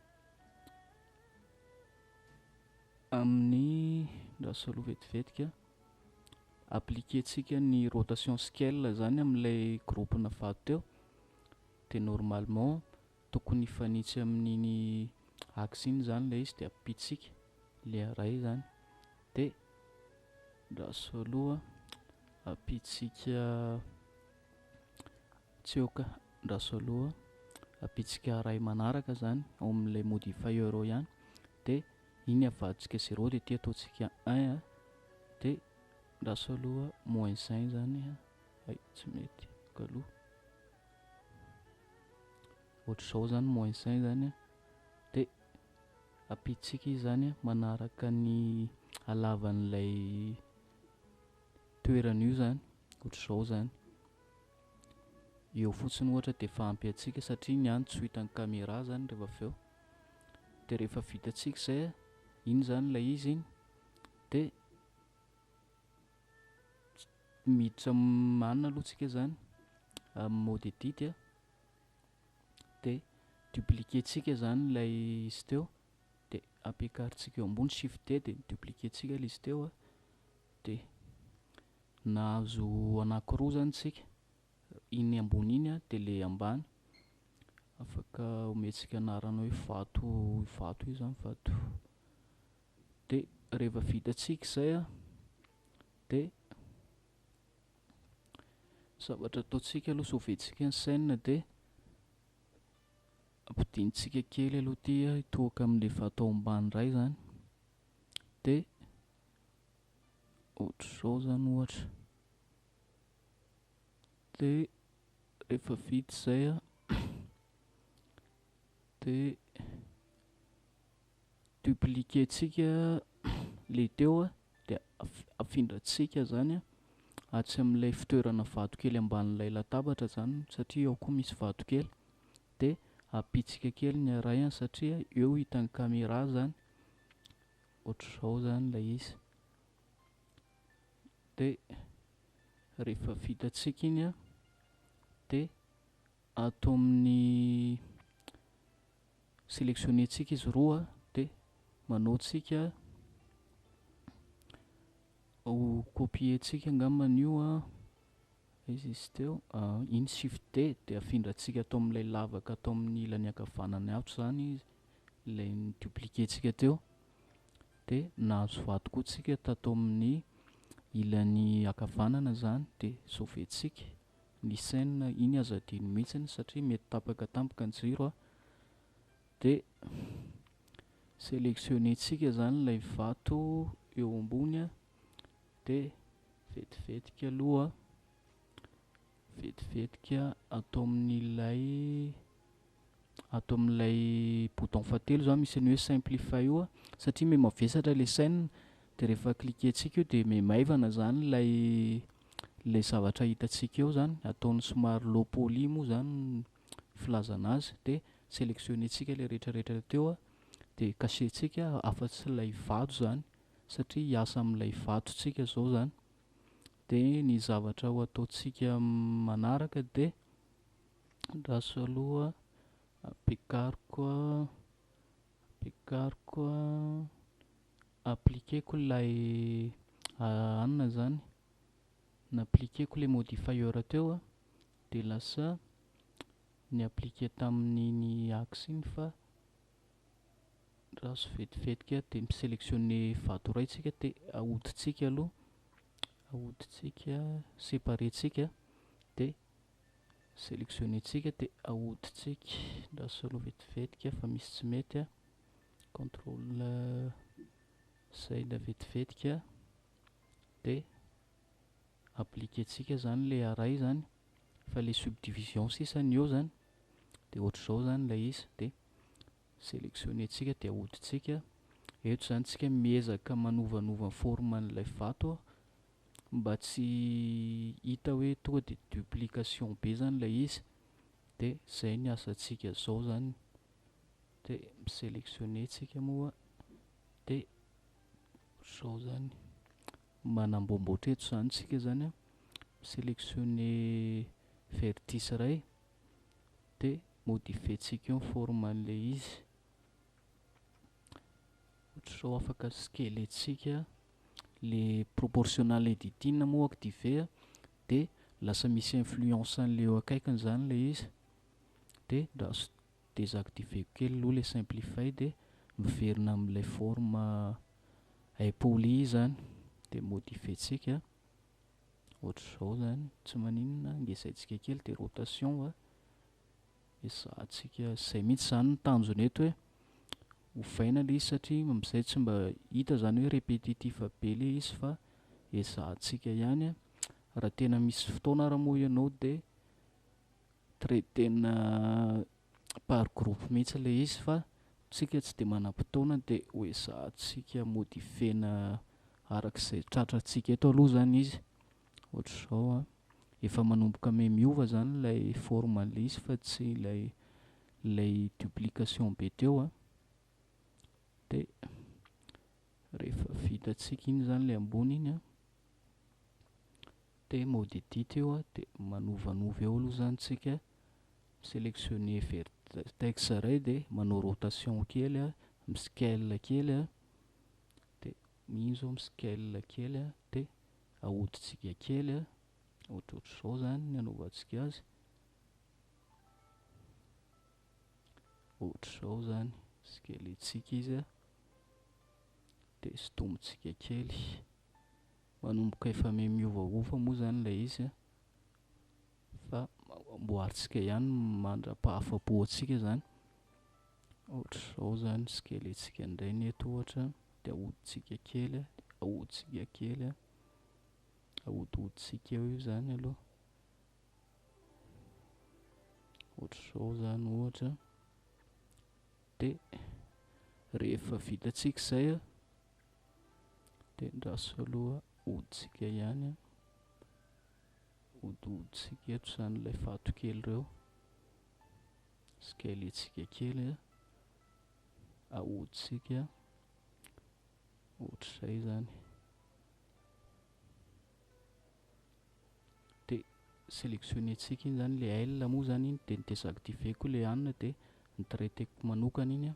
amin'ny raso aloha vetivetika appliquetsika ny rotation scale zany amin'ilay groupena vato teo, dia normalement tokony hifanitsy amin'iny axe iny zany ilay izy, dia apitsika ilay aray zany, dia raso aloha apitsika tseoka, raso aloha apitsika aray manaraka zany ao amin'ilay modifier ao ihany, dia iny avaditsika 0, dia ty ataontsika 1 a, dia raso aloha -1 zany a, ay tsy mety kaloha, ohatr'izao zany moins 1 zany a, dia ampiditsika izy zany a manaraka ny halavan'ilay toerana io zany, ohatr'izao zany. Eo fotsiny ohatra dia efa ampy antsika satria ny any tsy ho hitan'ny caméra zany rehefa avy eo. Dia rehefa vitantsika izay a, iny zany ilay izy iny, dia miditra manina aloha tsika zany amin'ny mode edit a, dia dupliquer-tsika zany ilay izy teo, dia ampiakarintsika eo ambony shift D dia dupliquer-tsika ilay izy teo a, dia nahazo anankiroa zany tsika, iny ambony iny a dia ilay ambany afaka omentsika anarana hoe vato io zany, vato. Dia rehefa vitantsika izay a, dia zavatra ataontsika aloha sauventsika ny scène dia ampidinitsika kely aloha ity a hitohaka amin'ilay vato ao ambany iray zany, dia ohatr'izao zany ohatra. Dia rehefa vita izay a, dia dupliquer-tsika ilay teo a, dia afindratsika zany a atsy amin'ilay fitoerana vato kely ambanin'ilay latabatra zany, satria ao koa misy vato kely, dia ampitsika kely ny aray a satria eo hitan'ny caméra zany, ohatr'izao zany ilay izy. Dia rehefa vitantsika iny a, dia atao amin'ny sélectionner-tsika izy roa, dia manao tsika ho copier-tsika angambany io a, izy izy teo iny shift D dia afindratsika atao amin'ilay lavaka atao amin'ny ilany ankavanany ato zany izy, ilay dupliquer-tsika teo, dia nahazo vato koa tsika tato amin'ny ilany ankavanana zany, dia sauventsika ny scène, iny aza adino mihitsiny satria mety tapaka tampoka ny jiro a. Dia sélectionner-tsika zany ilay vato eo ambony a, dia vetivetika aloha, vetivetika atao amin'ilay bouton fahatelo zany misy ny hoe simplify io a, satria mevesatra ilay scène, dia rehefa cliquer-tsika io dia maivana zany ilay zavatra hitantsika eo zany, ataony somary low poly moa zany filazana azy, dia sélectionner-tsika ilay rehetrarehetra teo a, dia cacher-tsika afa-tsy ilay vato zany satria hiasa amin'ilay vatontsika zao zany. Dia ny zavatra ho ataontsika manaraka dia raso aloha ampiakariko appliqueko ilay anona zany, na-appliqueko ilay modifier teo a, dia lasa ny appliquer tamin'iny axe iny fa raso vetivetika, dia misélectionner vato iray tsika dia ahodintsika aloha, ahodintsika séparer-tsika, dia sélectionner-tsika dia ahodintsika, raso aloha vetivetika fa misy tsy mety a, contrôle Z vetivetika, dia appliquer-tsika zany ilay aray zany, fa ilay subdivision sisany eo zany, dia ohatr'izao zany ilay izy, dia sélectionner-tsika dia ahodintsika. Eto zany tsika miezaka manovanova ny forme-n'ilay vato mba tsy hita hoe tonga dia duplication be zany ilay izy, dia izay ny asantsika zao zany. Dia misélectionner-tsika moa, dia zao zany manamboamboatra eto zany tsika zany a, misélectionner vertice iray, dia modifie-tsika eo ny forme-n'ilay izy, ohatr'izao afaka scaler-tsika le proportional editing moa activé, dia lasa misy influence an'ilay eo akaikiny zany ilay izy, dia raso désactivé kely aloha ilay simplify, dia miverina amin'ilay forme impoli zany, dia modifie-tsika ohatr'izao zany, tsy maninona ngezaintsika kely, dia rotation a, ezahantsika izay mihitsy zany ny tanjony eto hoe hovaina ilay izy satria amin'izay tsy mba hita zany hoe répétitif be ilay izy fa ezahantsika ihany a. Raha tena misy fotoana ary moa ianao dia traitena par groupe mihitsy ilay izy fa tsika tsy dia manam-potoana dia hoe zahantsika modifena arak'izay tratrantsika eto aloha zany izy. Ohatr'izao a, efa manomboka miova zany ilay forme-n'ilay izy fa tsy ilay duplication be teo a. Dia rehefa vitantsika iny zany ilay ambony iny a, dia mode edit eo a, dia manovanova eo aloha zany tsika, sélectionner vertex iray dia manao rotation kely a, mi-scale kely a, dia iny zao mi-scale kely a, dia ahodintsika kely a, ohatrohatr'izao zany ny anaovantsika azy, ohatr'izao zany scalentsika izy a, dia sotomintsika kely, manomboka efa miovaova moa zany ilay izy a, fa amboarintsika ihany mandra-pahafapo antsika zany. Ohatr'izao zany scalentsika indray ny eto ohatra, dia ahodintsika kely a, ahodintsika kely a, ahodihodintsika eo io zany aloha, ohatr'izao zany ohatra. Dia rehefa vitantsika izay a, dia andraso aloha ahodintsika ihany a, ahodihodintsika eto zany ilay fatokely ireo, scalentsika kely a, ahodintsika ohatr'izay zany. Dia sélectionnentsika iny zany ilay L moa zany iny, dia ny désactiver koa ilay anina, dia ny traiteko manokana iny a,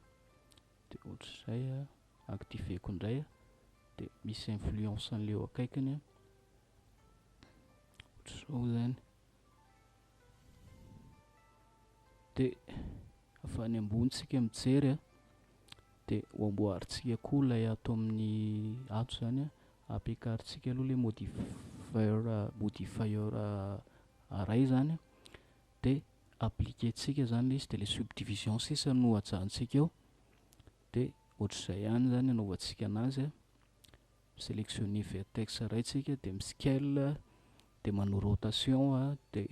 dia ohatr'izay a, activeko indray a, dia misy influence an'ilay eo akaikiny a, ohatr'izao zany. Dia afa any ambony tsika mijery a, dia ho amboarintsika koa ilay ato amin'ny ato zany a, ampiakarintsika aloha ilay modifier iray zany a, dia appliquentsika zany ilay izy, dia ilay subdivision sisa no ajanontsika eo, dia ohatr'izay ihany zany anaovantsika anazy a, sélectionner vertex iray tsika, dia mi-scale, dia manao rotation a, dia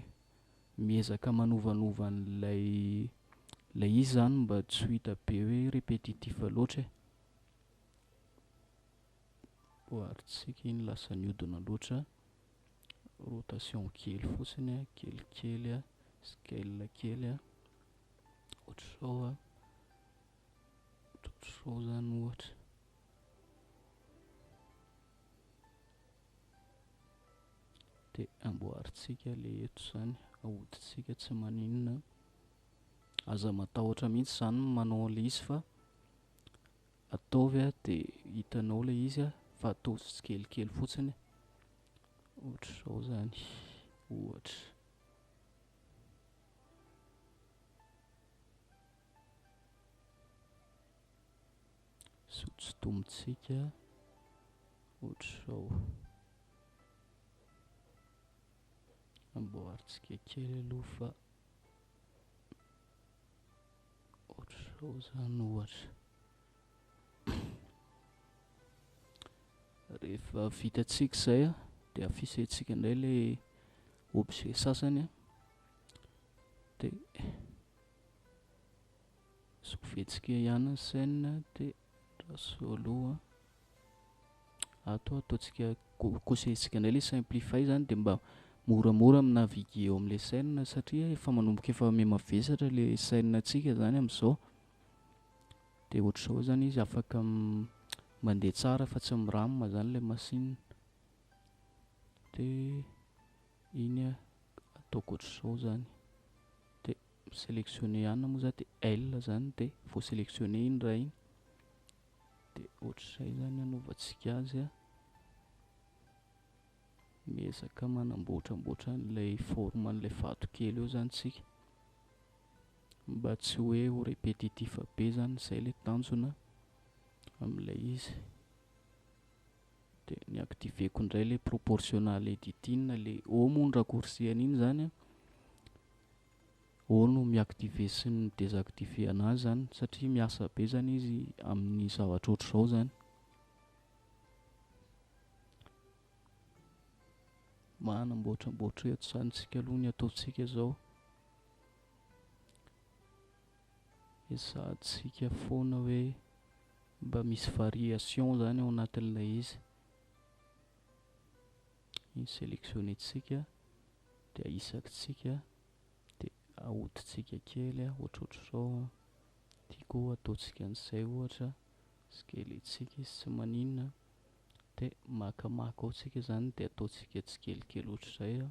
miezaka manovanova an'ilay izy zany mba tsy ho hita be hoe répétitif loatra e. Boarintsika iny lasa niodina loatra, rotation kely fotsiny a, kelikely a, scale kely a, ohatr'izao a, ohatr'izao zany ohatra. Dia amboarintsika ilay eto zany, ahodintsika tsy maninona, aza matahotra mihitsy zany manao an'ilay izy fa ataovy a, dia hitanao ilay izy a, fa atao tsikelikely fotsiny, ohatr'izao zany ohatra. Sotomintsika ohatr'izao, amboarintsika kely aloha fa ohatr'izao zany ohatra. Rehefa vitantsika izay a, dia afisaintsika indray ilay objet sasany a, dia soventsika ihany ny scène, dia raso aloha ato ataontsika kosehintsika indray ilay simplify zany, dia mba moramora aminaviguer eo amin'ilay scène, satria efa manomboka efa miham-mavesatra ilay scène-ntsika zany amin'izao. Dia ohatr'izao zany izy afaka mandeha tsara fa tsy miramina zany ilay machine. Dia iny a ataoko ohatr'izao zany, dia sélectionner ihany moa zany, dia L zany, dia vao sélectionner iny raha iny, dia ohatr'izay zany anaovantsika azy a, miezaka manamboatramboatra an'ilay forme an'ilay vatokely eo zany tsika, mba tsy hoe ho répétitif be zany, izay ilay tanjona amin'ilay izy. Dia niactiveko indray ilay proportional editing, ilay au moa ny raccourci an'iny zany a, au no miactiver sy ny désactiver anazy zany, satria miasa be zany izy amin'ny zavatra ohatr'izao zany. Manamboatramboatra eto zany tsika aloha ny ataontsika zao. Fiasantsika foana hoe mba misy variation zany ao anatin'ilay izy. Iny sélectionnetsika dia ahisakitsika dia ahoditsika kely ohatrohatr'izao. Tia koa ataontsika an'izay ohatra, skeletsika izy tsy maninona, dia makamaka ao tsika zany dia ataontsika tsikelikely ohatr'izay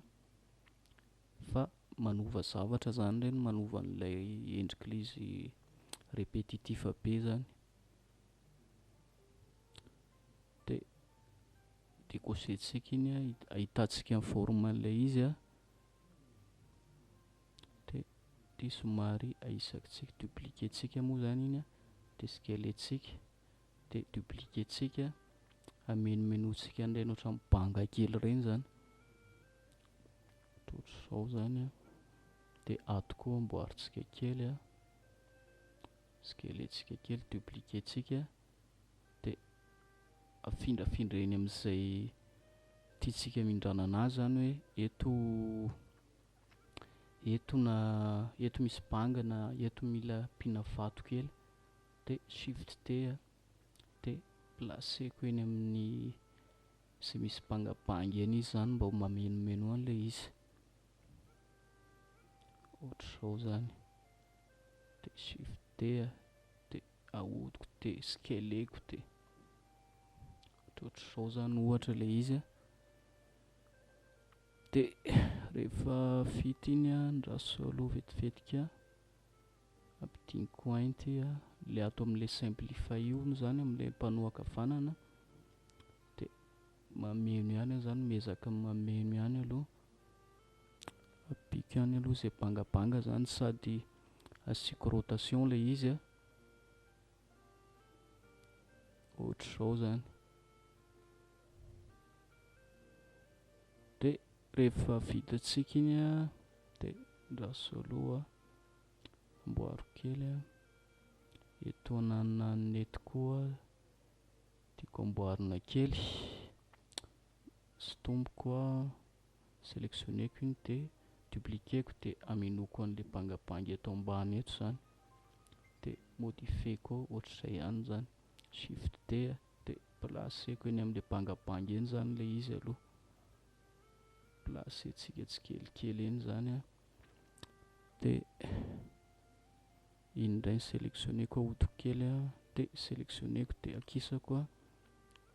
fa manova zavatra zany ireny, manova an'ilay endrik'ilay izy répétitif be zany. Dia kosehintsika iny ahitantsika ny forme-n'ilay izy dia somary ahisakitsika, dupliquentsika moa zany iny dia skeletsika dia dupliquentsika, amenomenontsika an'ireny ohatran'ny banga kely ireny zany, ohatr'izao zany dia ato koa amboaritsika kely skeletsika kely, dupliquentsika dia afindrafindra eny amin'izay tiantsika mindrana anazy zany, hoe eto misy banga na eto mila ampiana vato kely, dia shift D dia placeko eny amin'ny izay misy bangabanga eny izy zany mba ho mamenomeno an'ilay izy, ohatr'izao zany. Dia shift D dia ahodiko dia skeleko dia ohatrohatr'izao zany ohatra ilay izy dia rehefa vita iny andraso aloha vetivetika, ampidigniko hainty ilay ato amin'ilay simplify io zany amin'ilay mpanoaka havanana, dia mameno ihany zany, miezaka mameno ihany aloha, apiko ihany aloha izay bangabanga zany sady asiako rotation ilay izy ohatr'izao zany. Dia rehefa vitantsika iny dia andraso aloha, amboaro kely eto ananiny eto koa tiako amboarina kely, sotomboko sélectionneko iny dia dupliqueko dia amenoko an'ilay bangabanga eto ambany eto zany, dia modifeko ohatr'izay ihany zany, shift D dia placeko eny amin'ilay bangabanga eny zany ilay izy aloha, placentsika tsikelikely eny zany dia iny indray sélectionneko ahodiko kely dia sélectionneko dia akisako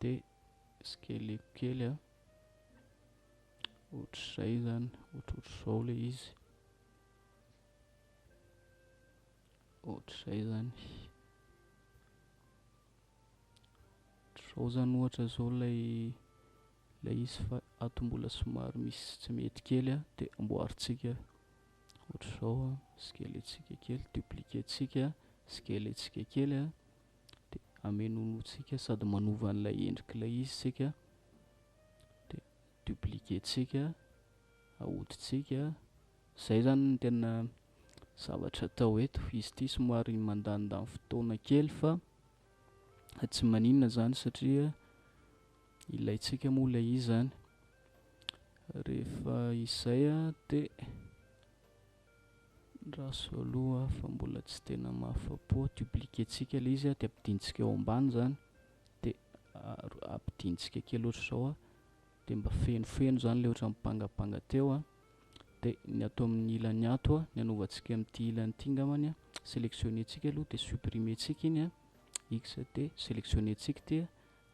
dia skeleko kely ohatr'izay zany, ohatrohatr'izao ilay izy, ohatr'izay zany, ohatr'izao zany ohatra zao ilay izy, fa ato mbola somary misy tsy mety kely dia amboaritsika ohatr'izao, skeletsika kely, dupliquentsika, skeletsika kely dia amenonotsika sady manova an'ilay endrik'ilay izy sika, dia dupliquentsika, ahoditsika. Izay zany no tena zavatra atao eto. Izy ity somary mandanindany fotoana kely fa tsy maninona zany satria ilaintsika moa ilay izy zany. Rehefa izay dia andraso aloha fa mbola tsy tena mahafa-po, dupliquentsika ilay izy dia ampidintsika eo ambany zany, dia ampidintsika kely ohatr'izao dia mba fenofeno zany ilay ohatran'ny bangabanga teo dia ny ato amin'ny ilany ato ny anaovantsika amin'ity ilany ity ngamany sélectionnetsika aloha dia supprimentsika iny x dia sélectionnetsika ity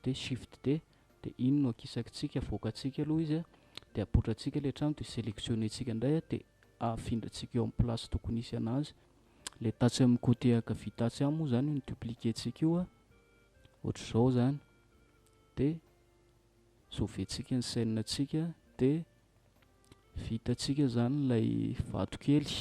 dia shift D dia iny no akisakitsika, avoakantsika aloha izy dia apotratsika ilay trano dia sélectionnetsika indray dia afindratsika eo amin'ny place tokony hisy anazy. Ilay tatsy amin'ny côté ankavia tatsy moa zany ny dupliquentsika io ohatr'izao zany, dia sauventsika ny scène-tsika dia vitantsika zany ilay vato kely.